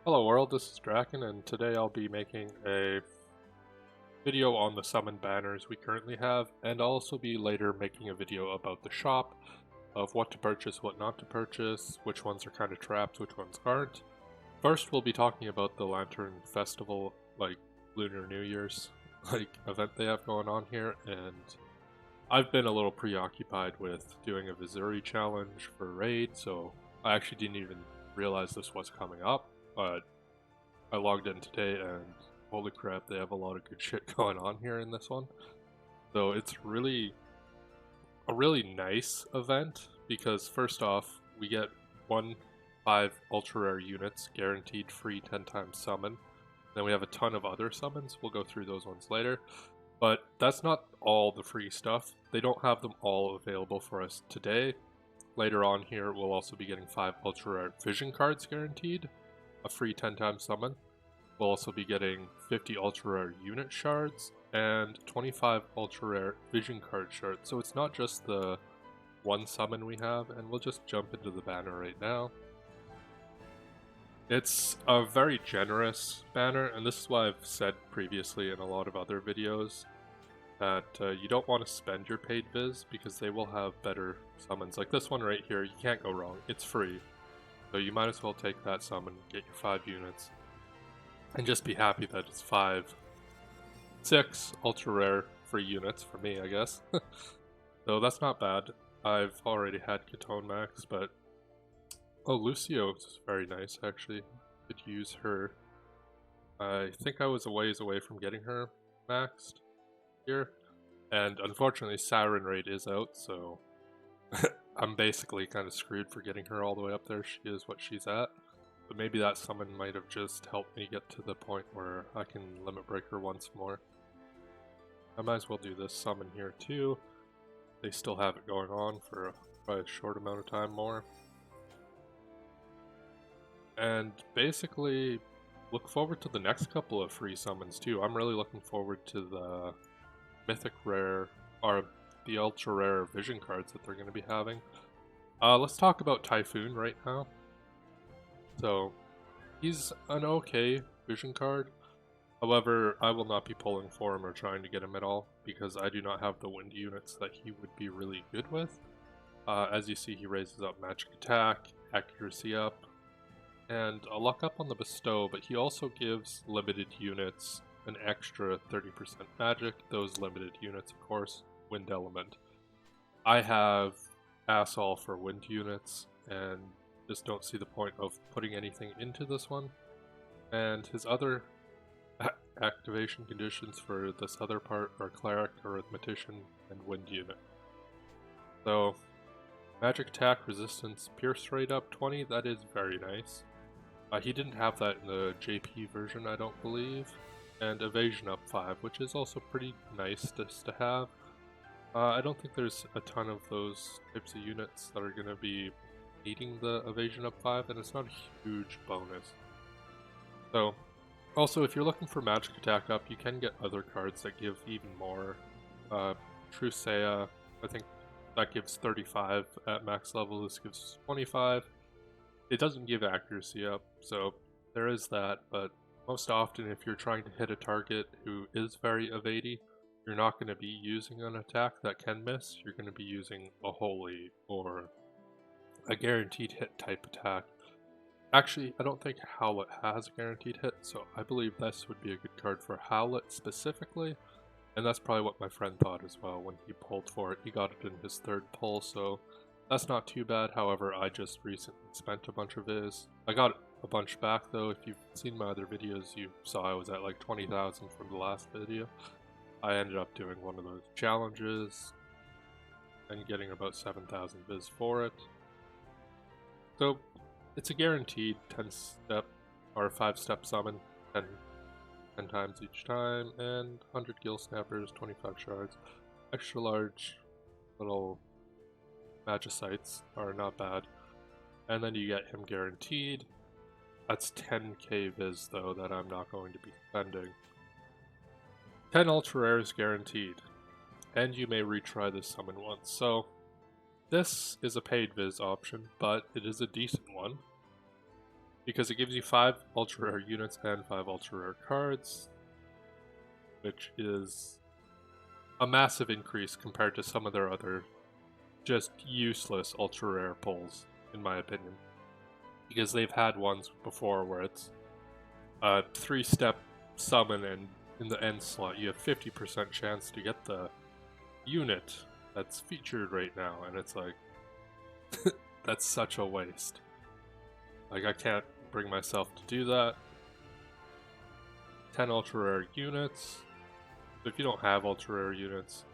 Hello world, this is Draken, and today I'll be making a video on the summon banners we currently have, and I'll also be later making a video about the shop, of what to purchase, what not to purchase, which ones are kind of trapped, which ones aren't. First we'll be talking about the Lantern Festival, like Lunar New Year's event they have going on here, and I've been a little preoccupied with doing a Vizuri challenge for raid, so I actually didn't even realize this was coming up. But I logged in today and holy crap, they have a lot of good shit going on here in this one. So it's a really nice event because first off, we get 5 ultra rare units guaranteed free 10 times summon. Then we have a ton of other summons, we'll go through those ones later. But that's not all the free stuff. They don't have them all available for us today. Later on here, we'll also be getting 5 ultra rare vision cards guaranteed. A free 10 times summon. We'll also be getting 50 ultra rare unit shards and 25 ultra rare vision card shards. So it's not just the one summon we have, and we'll just jump into the banner right now. It's a very generous banner, and this is why I've said previously in a lot of other videos that you don't want to spend your paid viz because they will have better summons. Like this one right here, you can't go wrong. It's free. So you might as well take that summon, get your 5 units, and just be happy that it's 6 ultra rare free units for me, I guess. So that's not bad. I've already had Ketone max, but oh, Lucio is very nice actually. Could use her. I think I was a ways away from getting her maxed here, and unfortunately Siren Raid is out, so I'm basically kind of screwed for getting her all the way up there. She is what she's at. But maybe that summon might have just helped me get to the point where I can limit break her once more. I might as well do this summon here too. They still have it going on for probably a short amount of time more. And basically, look forward to the next couple of free summons too. I'm really looking forward to the mythic rare, or the ultra rare vision cards that they're going to be having. Let's talk about Typhoon right now. So, he's an okay vision card. However, I will not be pulling for him or trying to get him at all because I do not have the wind units that he would be really good with. As you see, he raises up magic attack, accuracy up, and a luck up on the bestow, but he also gives limited units an extra 30% magic. Those limited units, of course, wind element. I have ass all for wind units and just don't see the point of putting anything into this one. And his other activation conditions for this other part are Cleric, Arithmetician, and Wind unit. So, magic attack, resistance, pierce rate up 20, that is very nice. He didn't have that in the JP version, I don't believe. And evasion up 5, which is also pretty nice just to have. I don't think there's a ton of those types of units that are going to be needing the evasion up 5, and it's not a huge bonus. So, also if you're looking for magic attack up, you can get other cards that give even more. Trusea, I think that gives 35 at max level, this gives 25. It doesn't give accuracy up, so there is that, but most often if you're trying to hit a target who is very evadey, you're not going to be using an attack that can miss, you're going to be using a holy or a guaranteed hit type attack. Actually, I don't think Howlet has a guaranteed hit, so I believe this would be a good card for Howlet specifically, and that's probably what my friend thought as well when he pulled for it. He got it in his 3rd pull, so that's not too bad. However, I just recently spent a bunch of his. I got a bunch back though. If you've seen my other videos, you saw I was at like 20,000 from the last video. I ended up doing one of those challenges and getting about 7,000 viz for it. So it's a guaranteed 10-step or 5-step summon, 10 times each time, and 100 gill snappers, 25 shards. Extra large little magicites are not bad. And then you get him guaranteed. That's 10k viz though that I'm not going to be spending. 10 ultra rares guaranteed. And you may retry this summon once. So this is a paid viz option, but it is a decent one. because it gives you 5 ultra rare units and 5 ultra rare cards, which is a massive increase compared to some of their other just useless ultra rare pulls, in my opinion. Because they've had ones before where it's a 3-step summon, and in the end slot you have 50% chance to get the unit that's featured right now, and it's like, that's such a waste. Like, I can't bring myself to do that. 10 ultra rare units. If you don't have ultra rare units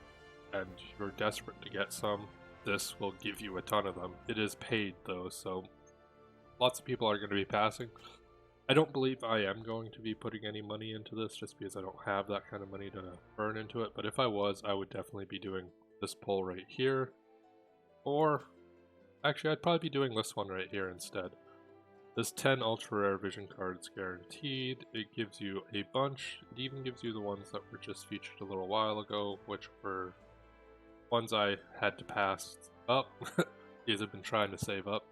and you're desperate to get some, this will give you a ton of them. It is paid though, so lots of people are going to be passing. I don't believe I am going to be putting any money into this just because I don't have that kind of money to burn into it, but if I was, I would definitely be doing this pull right here. Or, actually I'd probably be doing this one right here instead. This 10 ultra rare vision cards guaranteed. It gives you a bunch. It even gives you the ones that were just featured a little while ago, which were ones I had to pass up because I've been trying to save up.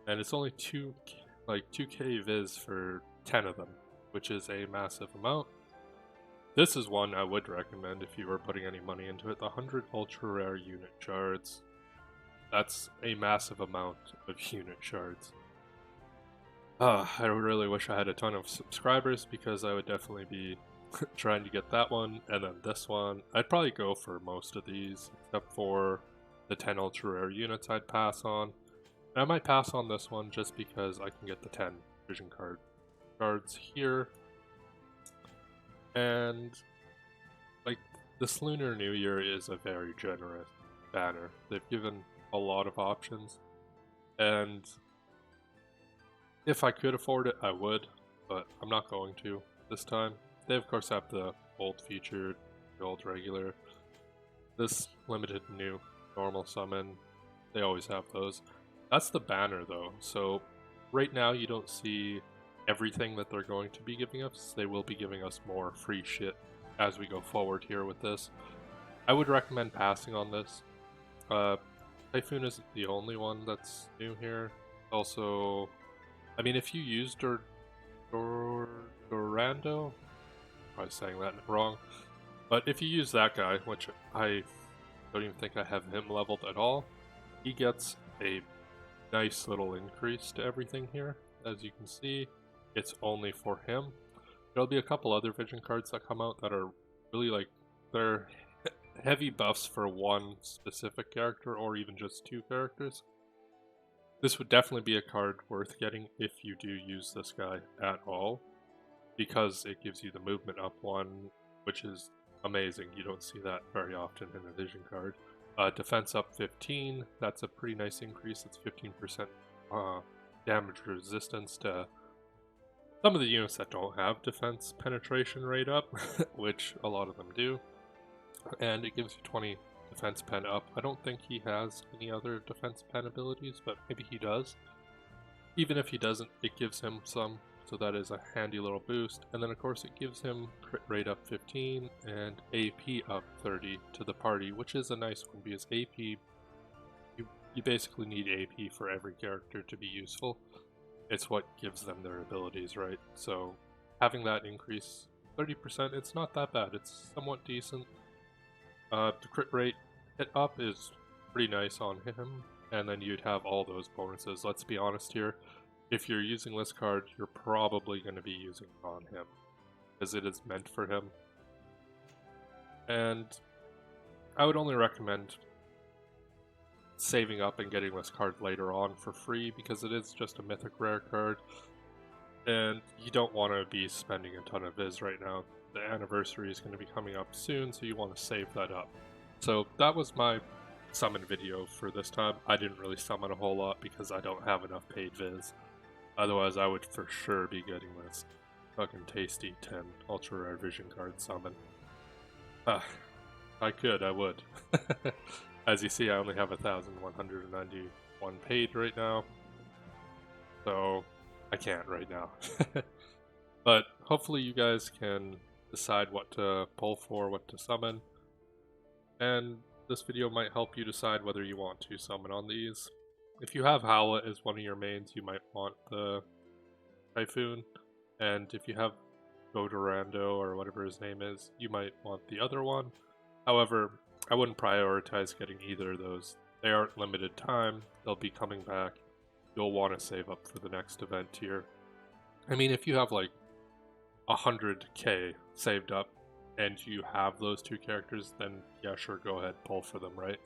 And it's only 2k viz for 10 of them, which is a massive amount. This is one I would recommend if you were putting any money into it. The 100 ultra rare unit shards. That's a massive amount of unit shards. I really wish I had a ton of subscribers because I would definitely be trying to get that one, and then this one. I'd probably go for most of these, except for the 10 ultra rare units I'd pass on. And I might pass on this one just because I can get the 10 vision cards here. And, like, this Lunar New Year is a very generous banner. They've given a lot of options, and if I could afford it, I would, but I'm not going to this time. They of course have the old featured, the old regular, this limited new normal summon. They always have those. That's the banner though, so right now you don't see everything that they're going to be giving us. They will be giving us more free shit as we go forward here with this. I would recommend passing on this. Typhoon isn't the only one that's new here. Also, I mean, if you use Durando, probably saying that wrong, but if you use that guy, which I don't even think I have him leveled at all, he gets a nice little increase to everything here. As you can see, it's only for him. There'll be a couple other vision cards that come out that are really like, they're heavy buffs for one specific character or even just 2 characters. This would definitely be a card worth getting if you do use this guy at all, because it gives you the movement up 1, which is amazing. You don't see that very often in a vision card. Defense up 15, that's a pretty nice increase. It's 15% damage resistance to some of the units that don't have defense penetration rate up, which a lot of them do. And it gives you 20 defense pen up. I don't think he has any other defense pen abilities, but maybe he does. Even if he doesn't, it gives him some, so that is a handy little boost. And then of course it gives him crit rate up 15 and AP up 30 to the party, which is a nice one because AP, you basically need AP for every character to be useful. It's what gives them their abilities, right? So having that increase 30%, it's not that bad. It's somewhat decent. The crit rate hit up is pretty nice on him, and then you'd have all those bonuses. Let's be honest here, if you're using this card, you're probably going to be using it on him, because it is meant for him. And I would only recommend saving up and getting this card later on for free, because it is just a mythic rare card, and you don't want to be spending a ton of viz right now. The anniversary is going to be coming up soon, so you want to save that up. So that was my summon video for this time. I didn't really summon a whole lot because I don't have enough paid viz. Otherwise I would for sure be getting this fucking tasty 10 ultra rare vision card summon. If I could, I would. As you see, I only have 1,191 paid right now, so I can't right now. But hopefully you guys can decide what to pull for, what to summon, and this video might help you decide whether you want to summon on these. If you have Howlet as one of your mains, you might want the Typhoon, and if you have Godorando or whatever his name is, you might want the other one. However, I wouldn't prioritize getting either of those. They aren't limited time, they'll be coming back. You'll want to save up for the next event here. I mean, if you have like 100k saved up and you have those two characters, then yeah, sure, go ahead, pull for them, right?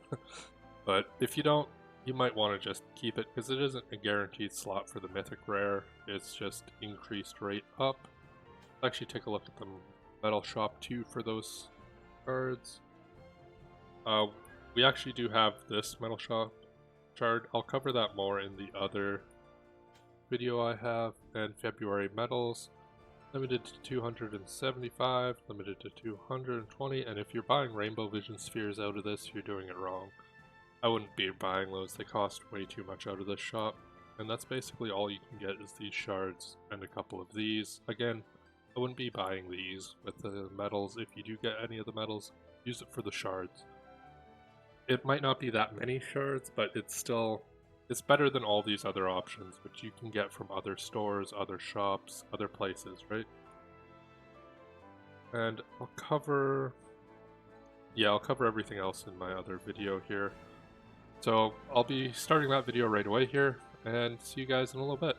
But if you don't, you might want to just keep it, because it isn't a guaranteed slot for the Mythic Rare, it's just increased rate up. Actually take a look at the metal shop too for those cards. We actually do have this metal shop shard. I'll cover that more in the other video I have. And February medals, limited to 275, limited to 220, and if you're buying Rainbow Vision Spheres out of this, you're doing it wrong. I wouldn't be buying those, they cost way too much out of this shop. And that's basically all you can get is these shards and a couple of these. Again, I wouldn't be buying these with the medals. If you do get any of the medals, use it for the shards. It might not be that many shards, but it's better than all these other options, which you can get from other stores, other shops, other places, right? And I'll cover everything else in my other video here. So I'll be starting that video right away here, and see you guys in a little bit.